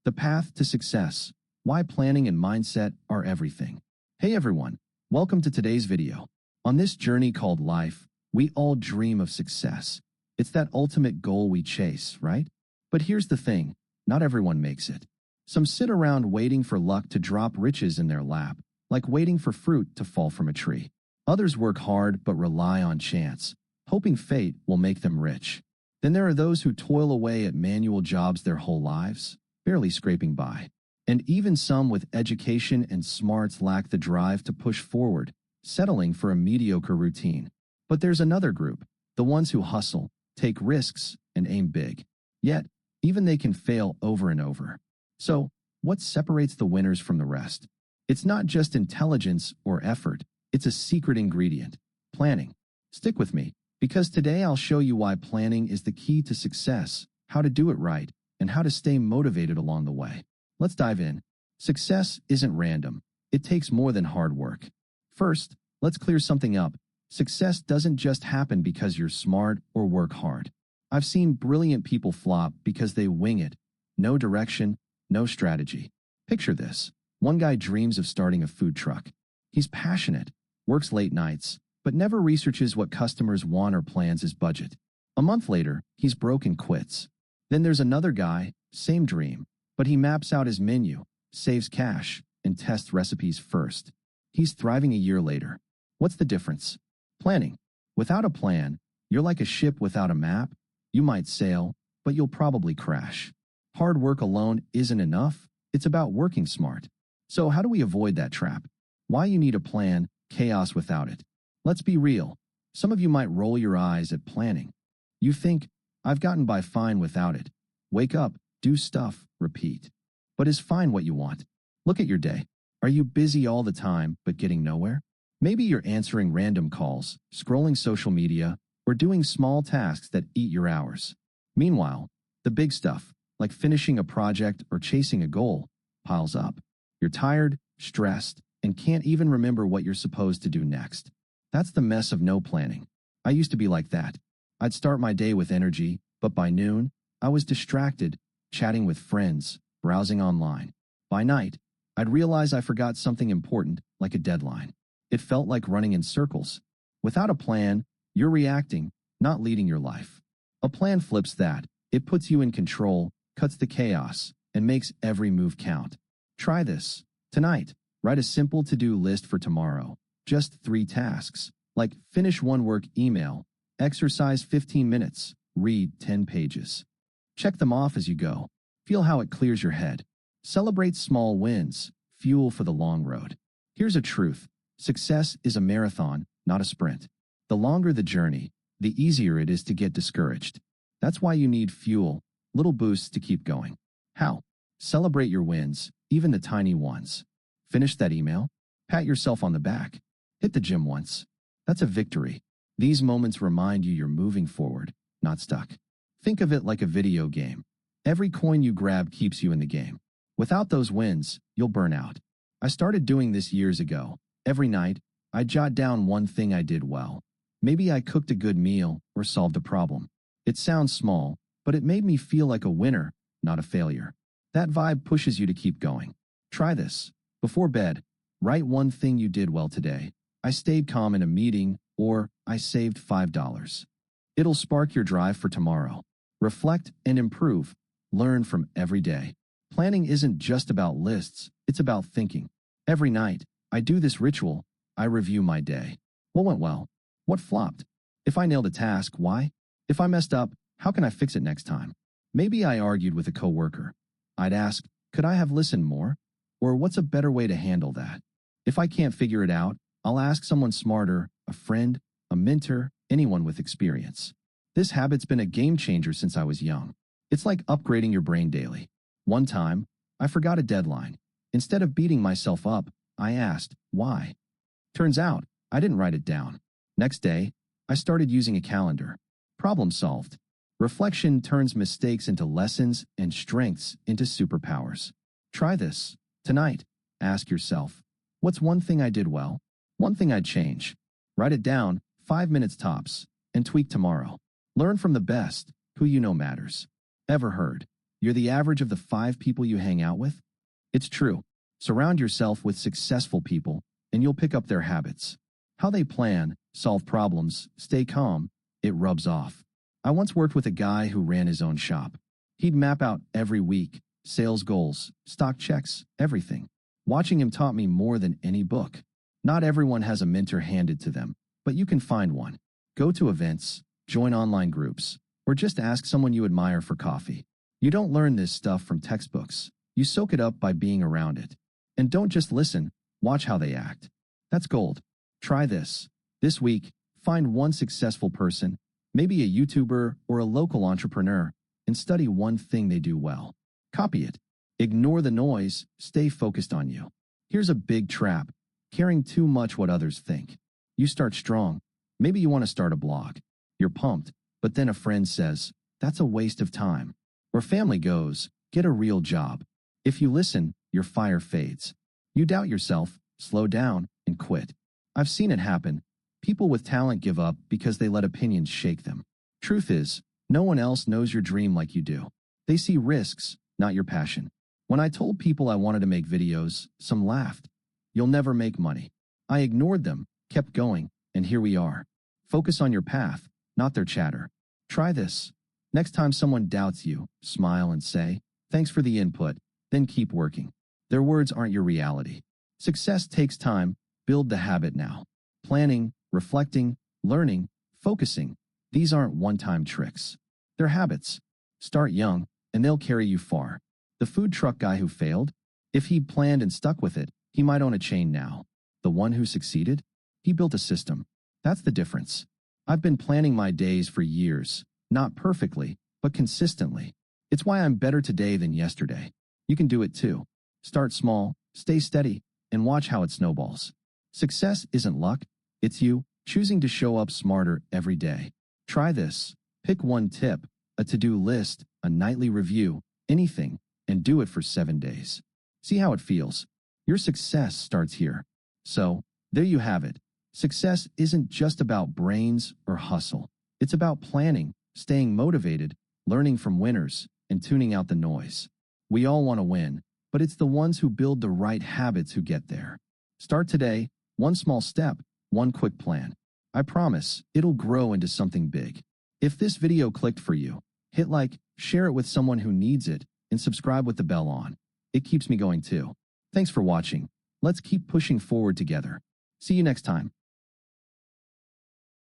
The path to success. Why planning and mindset are everything. Hey everyone, welcome to today's video. On this journey called life, we all dream of success. It's that ultimate goal we chase, right? But here's the thing, not everyone makes it. Some sit around waiting for luck to drop riches in their lap, like waiting for fruit to fall from a tree. Others work hard but rely on chance, hoping fate will make them rich. Then there are those who toil away at manual jobs their whole lives, barely scraping by. And even some with education and smarts lack the drive to push forward, settling for a mediocre routine. But there's another group, the ones who hustle, take risks, and aim big. Yet, even they can fail over and over. So, what separates the winners from the rest? It's not just intelligence or effort, it's a secret ingredient: planning. Stick with me, because today I'll show you why planning is the key to success, how to do it right, and how to stay motivated along the way. Let's dive in. Success isn't random. It takes more than hard work. First, let's clear something up. Success doesn't just happen because you're smart or work hard. I've seen brilliant people flop because they wing it. No direction, no strategy. Picture this. One guy dreams of starting a food truck. He's passionate, works late nights, but never researches what customers want or plans his budget. A month later, he's broke and quits. Then there's another guy, same dream, but he maps out his menu, saves cash, and tests recipes first. He's thriving a year later. What's the difference? Planning. Without a plan, you're like a ship without a map. You might sail, but you'll probably crash. Hard work alone isn't enough. It's about working smart. So how do we avoid that trap? Why you need a plan, chaos without it. Let's be real. Some of you might roll your eyes at planning. You think, I've gotten by fine without it. Wake up, do stuff, repeat. But is fine what you want? Look at your day. Are you busy all the time but getting nowhere? Maybe you're answering random calls, scrolling social media, or doing small tasks that eat your hours. Meanwhile, the big stuff, like finishing a project or chasing a goal, piles up. You're tired, stressed, and can't even remember what you're supposed to do next. That's the mess of no planning. I used to be like that. I'd start my day with energy, but by noon, I was distracted, chatting with friends, browsing online. By night, I'd realize I forgot something important, like a deadline. It felt like running in circles. Without a plan, you're reacting, not leading your life. A plan flips that. It puts you in control, cuts the chaos, and makes every move count. Try this. Tonight, write a simple to-do list for tomorrow. Just 3 tasks, like finish one work email, exercise 15 minutes, read 10 pages. Check them off as you go. Feel how it clears your head. Celebrate small wins, fuel for the long road. Here's a truth. Success is a marathon, not a sprint. The longer the journey, the easier it is to get discouraged. That's why you need fuel, little boosts to keep going. How? Celebrate your wins, even the tiny ones. Finish that email? Pat yourself on the back. Hit the gym once. That's a victory. These moments remind you you're moving forward, not stuck. Think of it like a video game. Every coin you grab keeps you in the game. Without those wins, you'll burn out. I started doing this years ago. Every night, I jot down one thing I did well. Maybe I cooked a good meal or solved a problem. It sounds small, but it made me feel like a winner, not a failure. That vibe pushes you to keep going. Try this. Before bed, write one thing you did well today. I stayed calm in a meeting, or I saved $5. It'll spark your drive for tomorrow. Reflect and improve. Learn from every day. Planning isn't just about lists, it's about thinking. Every night, I do this ritual. I review my day. What went well? What flopped? If I nailed a task, why? If I messed up, how can I fix it next time? Maybe I argued with a coworker. I'd ask, could I have listened more? Or what's a better way to handle that? If I can't figure it out, I'll ask someone smarter, a friend, a mentor, anyone with experience. This habit's been a game changer since I was young. It's like upgrading your brain daily. One time, I forgot a deadline. Instead of beating myself up, I asked, why? Turns out, I didn't write it down. Next day, I started using a calendar. Problem solved. Reflection turns mistakes into lessons and strengths into superpowers. Try this. Tonight, ask yourself, what's one thing I did well? One thing I'd change. Write it down, 5 minutes tops, and tweak tomorrow. Learn from the best, who you know matters. Ever heard? You're the average of the 5 people you hang out with? It's true. Surround yourself with successful people, and you'll pick up their habits. How they plan, solve problems, stay calm, it rubs off. I once worked with a guy who ran his own shop. He'd map out every week, sales goals, stock checks, everything. Watching him taught me more than any book. Not everyone has a mentor handed to them, but you can find one. Go to events, join online groups, or just ask someone you admire for coffee. You don't learn this stuff from textbooks. You soak it up by being around it. And don't just listen, watch how they act. That's gold. Try this. This week, find one successful person, maybe a YouTuber or a local entrepreneur, and study one thing they do well. Copy it. Ignore the noise, stay focused on you. Here's a big trap: caring too much what others think. You start strong. Maybe you want to start a blog. You're pumped, but then a friend says, that's a waste of time. Or family goes, get a real job. If you listen, your fire fades. You doubt yourself, slow down, and quit. I've seen it happen. People with talent give up because they let opinions shake them. Truth is, no one else knows your dream like you do. They see risks, not your passion. When I told people I wanted to make videos, some laughed. You'll never make money. I ignored them, kept going, and here we are. Focus on your path, not their chatter. Try this. Next time someone doubts you, smile and say, thanks for the input, then keep working. Their words aren't your reality. Success takes time. Build the habit now. Planning, reflecting, learning, focusing. These aren't one-time tricks. They're habits. Start young, and they'll carry you far. The food truck guy who failed? If he'd planned and stuck with it, he might own a chain now. The one who succeeded? He built a system. That's the difference. I've been planning my days for years, not perfectly, but consistently. It's why I'm better today than yesterday. You can do it too. Start small, stay steady, and watch how it snowballs. Success isn't luck, it's you choosing to show up smarter every day. Try this. Pick one tip, a to-do list, a nightly review, anything, and do it for 7 days. See how it feels. Your success starts here. So, there you have it. Success isn't just about brains or hustle. It's about planning, staying motivated, learning from winners, and tuning out the noise. We all want to win, but it's the ones who build the right habits who get there. Start today, one small step, one quick plan. I promise, it'll grow into something big. If this video clicked for you, hit like, share it with someone who needs it, and subscribe with the bell on. It keeps me going too. Thanks for watching. Let's keep pushing forward together. See you next time.